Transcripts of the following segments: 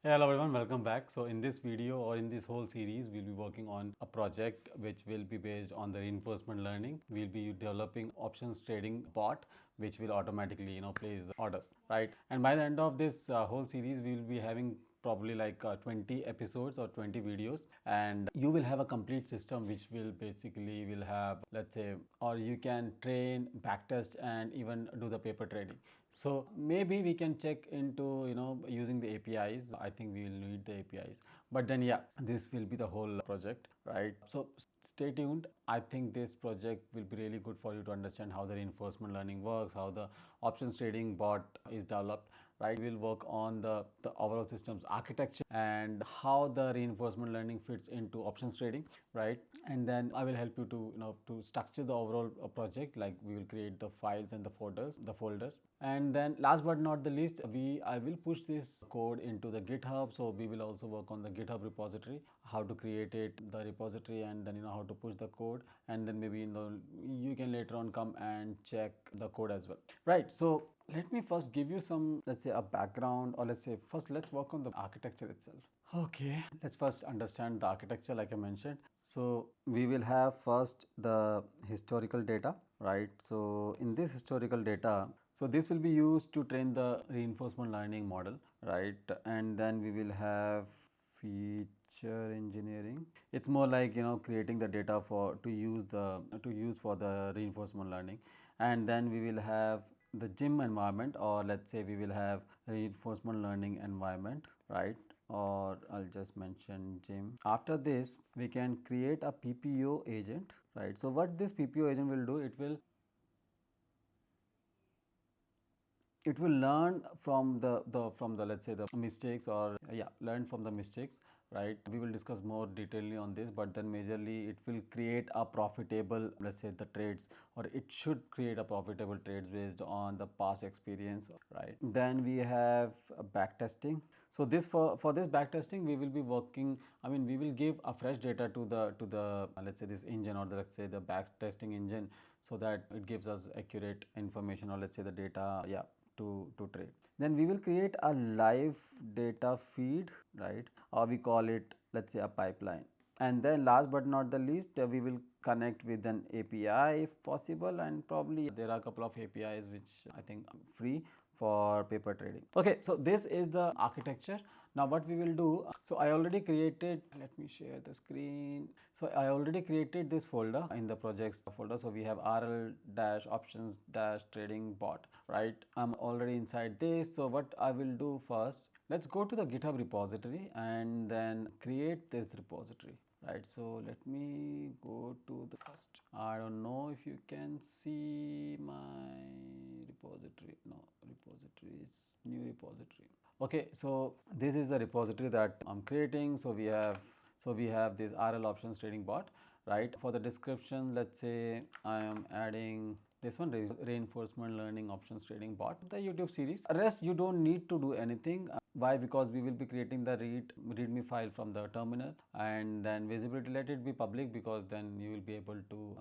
Hey, hello everyone, welcome back. So in this video or in this whole series, we'll be working on a project which will be based on the reinforcement learning. We'll be developing options trading bot which will automatically, place orders, right? And by the end of this whole series, we will be having probably like 20 episodes or 20 videos, and you will have a complete system which will basically will have, let's say, or you can train, backtest, and even do the paper trading. So maybe we can check into using the APIs. I think we will need the APIs, but then yeah, this will be the whole project, right? So stay tuned. I think this project will be really good for you to understand how the reinforcement learning works, how the options trading bot is developed, right? We'll work on the overall systems architecture and how the reinforcement learning fits into options trading, right? And then I will help you to to structure the overall project. Like we will create the files and the folders, and then last but not the least, I will push this code into the GitHub. So we will also work on the GitHub repository, how to create the repository, and then how to push the code, and then maybe you can later on come and check the code as well, right? So let me first give you some, let's say, a background, or let's say first let's work on the architecture itself. Okay, let's first understand the architecture like I mentioned. So we will have first the historical data, right? So in this historical data, so this will be used to train the reinforcement learning model, right? And then we will have feature engineering. It's more like creating the data to use for the reinforcement learning. And then we will have the gym environment, or let's say we will have reinforcement learning environment, right? Or I'll just mention gym. After this, we can create a PPO agent, right? So what this PPO agent will do, it will learn from the let's say the mistakes, or yeah, learn from the mistakes, right? We will discuss more detailedly on this, but then majorly it will create a profitable, let's say, the trades, or it should create a profitable trades based on the past experience, right? Then we have backtesting. So this for this backtesting, we will be working, I mean, we will give a fresh data to the let's say this engine, or let's say the backtesting engine, so that it gives us accurate information, or let's say the data, yeah, to trade. Then we will create a live data feed, right? Or we call it, let's say, a pipeline. And then last but not the least, we will connect with an API if possible, and probably there are a couple of APIs which I think are free for paper trading. Okay, so this is the architecture. Now what we will do, so I already created, let me share the screen. So I already created this folder in the projects folder. So we have rl-options-trading bot, right? I'm already inside this. So what I will do first, let's go to the GitHub repository and then create this repository, right? So let me go to the first. I don't know if you can see my repository. No, repository is new repository. Okay, so this is the repository that I'm creating. So we have this RL options trading bot, right? For the description, let's say I am adding this one, reinforcement learning options trading bot, the YouTube series. Rest you don't need to do anything. Why? Because we will be creating the readme file from the terminal, and then visibility, let it be public, because then you will be able to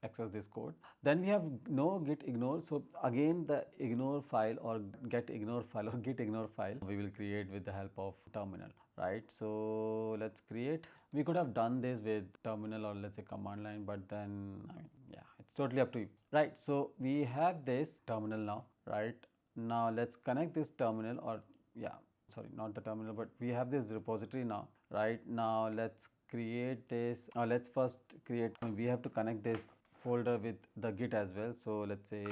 access this code. Then we have no git ignore. So again, the ignore file or get ignore file or git ignore file we will create with the help of terminal, right? So let's create. We could have done this with terminal, or let's say command line, but then I mean, yeah, it's totally up to you, right? So we have this terminal now, right? Now let's connect this terminal, or yeah, sorry, not the terminal, but we have this repository now, right? Now let's create this. Let's first create, we have to connect this folder with the git as well. So let's say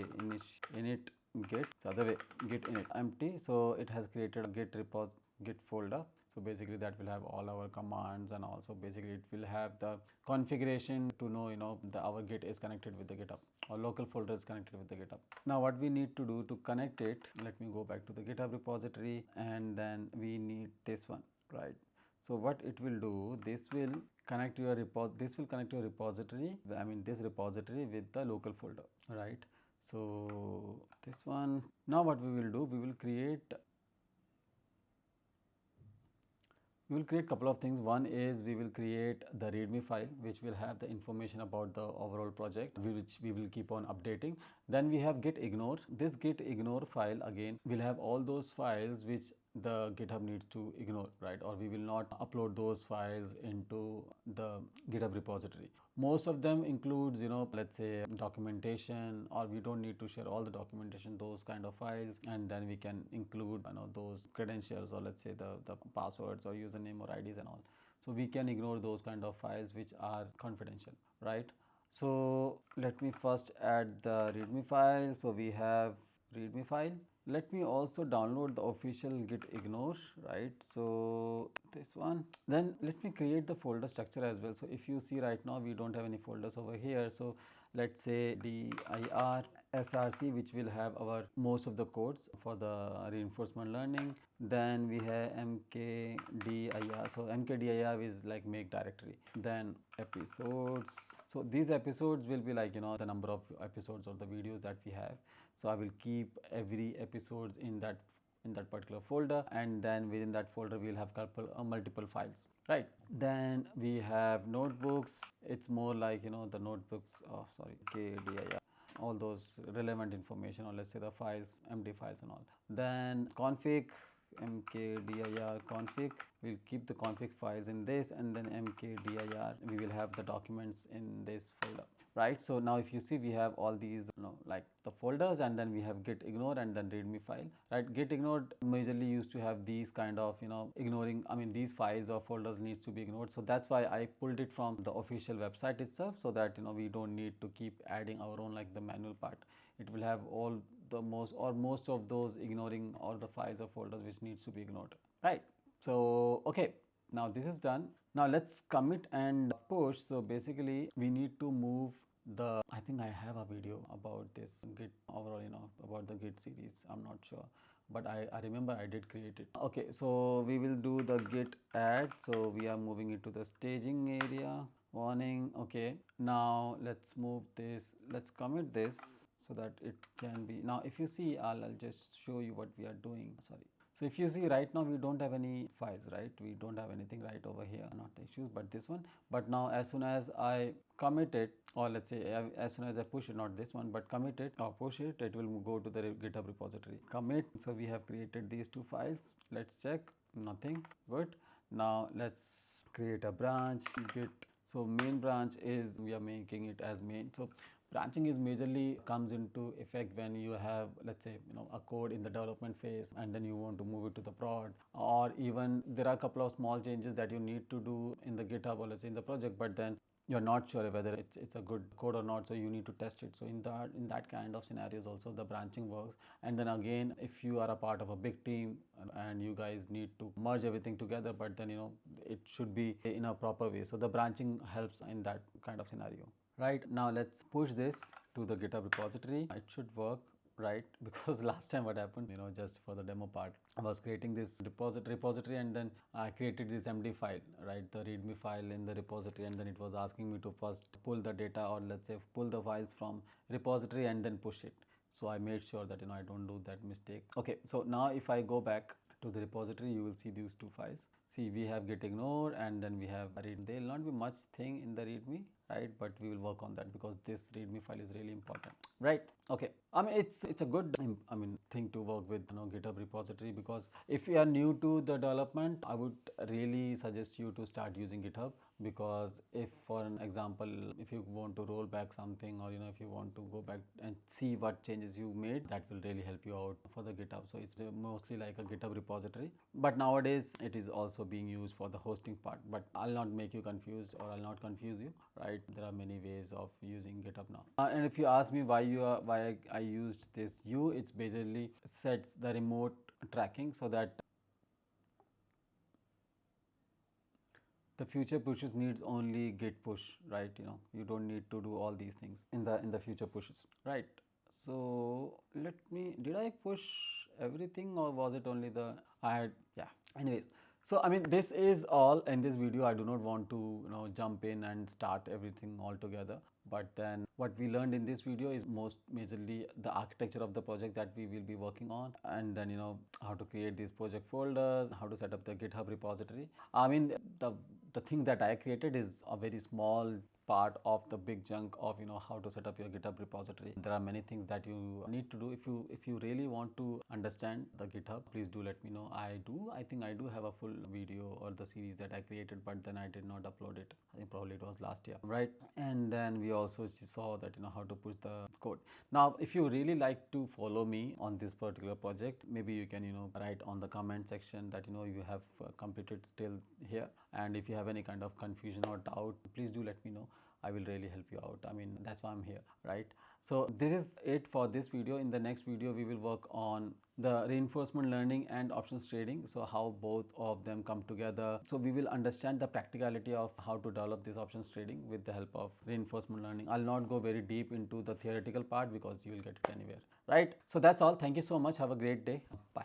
init git, it's other way, git init empty. So it has created a git folder. So basically that will have all our commands, and also basically it will have the configuration to know our git is connected with the GitHub, or local folder is connected with the GitHub. Now what we need to do to connect it, let me go back to the GitHub repository, and then we need this one, right? So what it will do, this will connect your repository, I mean this repository, with the local folder, right? So this one. Now what we will do, we will create couple of things. One is we will create the readme file which will have the information about the overall project, which we will keep on updating. Then we have git ignore. This git ignore file again will have all those files which the GitHub needs to ignore, right? Or we will not upload those files into the GitHub repository. Most of them includes, let's say documentation, or we don't need to share all the documentation, those kind of files, and then we can include, those credentials, or let's say the passwords or username or IDs and all. So we can ignore those kind of files which are confidential, right? So let me first add the readme file. So we have readme file. Let me also download the official git ignore, right? So this one. Then let me create the folder structure as well. So if you see right now, we don't have any folders over here. So let's say dir src, which will have our most of the codes for the reinforcement learning. Then we have mkdir. So mkdir is like make directory. Then episodes. So these episodes will be like, the number of episodes or the videos that we have. So I will keep every episodes in that particular folder, and then within that folder we'll have multiple files, right? Then we have notebooks. It's more like, the notebooks, kdir, all those relevant information, or let's say the files, empty files and all. Then config, mkdir config, we'll keep the config files in this, and then mkdir, we will have the documents in this folder, right? So now if you see, we have all these, like the folders, and then we have git ignore and then readme file, right? Git ignore majorly used to have these kind of, ignoring, these files or folders needs to be ignored. So that's why I pulled it from the official website itself, so that, we don't need to keep adding our own, like the manual part. It will have all the most of those ignoring all the files or folders which needs to be ignored, right? So okay, now this is done. Now let's commit and push. So basically we need to move the, I think I have a video about this git overall, about the git series. I'm not sure, but I remember I did create it. Okay, so we will do the git add. So we are moving it to the staging area. Warning. Okay, now let's move this, let's commit this so that it can be. Now if you see, I'll just show you what we are doing. Sorry. So if you see right now, we don't have any files, right? We don't have anything right over here, not the issues, but this one. But now as soon as I commit it, or let's say as soon as I push it, not this one, but commit it or push it, it will go to the GitHub repository. Commit. So we have created these two files. Let's check. Nothing. Good. Now let's create a branch. Git. So main branch is, we are making it as main. So branching is majorly comes into effect when you have, let's say, a code in the development phase, and then you want to move it to the prod, or even there are a couple of small changes that you need to do in the GitHub, or let's say in the project, but then you're not sure whether it's a good code or not, so you need to test it. So in that kind of scenarios also the branching works. And then again, if you are a part of a big team and you guys need to merge everything together, but then it should be in a proper way, so the branching helps in that kind of scenario. Right, now let's push this to the GitHub repository. It should work, right? Because last time what happened, just for the demo part, I was creating this repository, and then I created this MD file, right? The readme file in the repository, and then it was asking me to first pull the data, or let's say pull the files from repository and then push it. So I made sure that, I don't do that mistake. Okay, so now if I go back to the repository, you will see these two files. See, we have git ignore, and then we have read. There will not be much thing in the readme, right? But we will work on that because this readme file is really important, right? Okay, it's a good thing to work with, GitHub repository, because if you are new to the development, I would really suggest you to start using GitHub. Because if, for an example, if you want to roll back something, or if you want to go back and see what changes you made, that will really help you out for the GitHub. So it's mostly like a GitHub repository, but nowadays it is also being used for the hosting part. But I'll not make you confused, or I'll not confuse you, right? There are many ways of using GitHub now. And if you ask me why I used this it's basically sets the remote tracking, so that the future pushes needs only git push, right? You don't need to do all these things in the future pushes, right? So did I push everything, or was it only yeah, anyways. So this is all in this video. I do not want to jump in and start everything all together, but then what we learned in this video is most majorly the architecture of the project that we will be working on, and then how to create these project folders, how to set up the GitHub repository. The thing that I created is a very small part of the big chunk of how to set up your GitHub repository. There are many things that you need to do. If you really want to understand the GitHub, please do let me know. I think I do have a full video or the series that I created, but then I did not upload it. I think probably it was last year, right? And then we also saw that how to push the code. Now if you really like to follow me on this particular project, maybe you can write on the comment section that you have completed till here, and if you have any kind of confusion or doubt, please do let me know. I will really help you out. I mean, that's why I'm here, right? So this is it for this video. In the next video we will work on the reinforcement learning and options trading, so how both of them come together. So we will understand the practicality of how to develop this options trading with the help of reinforcement learning. I'll not go very deep into the theoretical part because you will get it anywhere, right? So that's all. Thank you so much. Have a great day. Bye.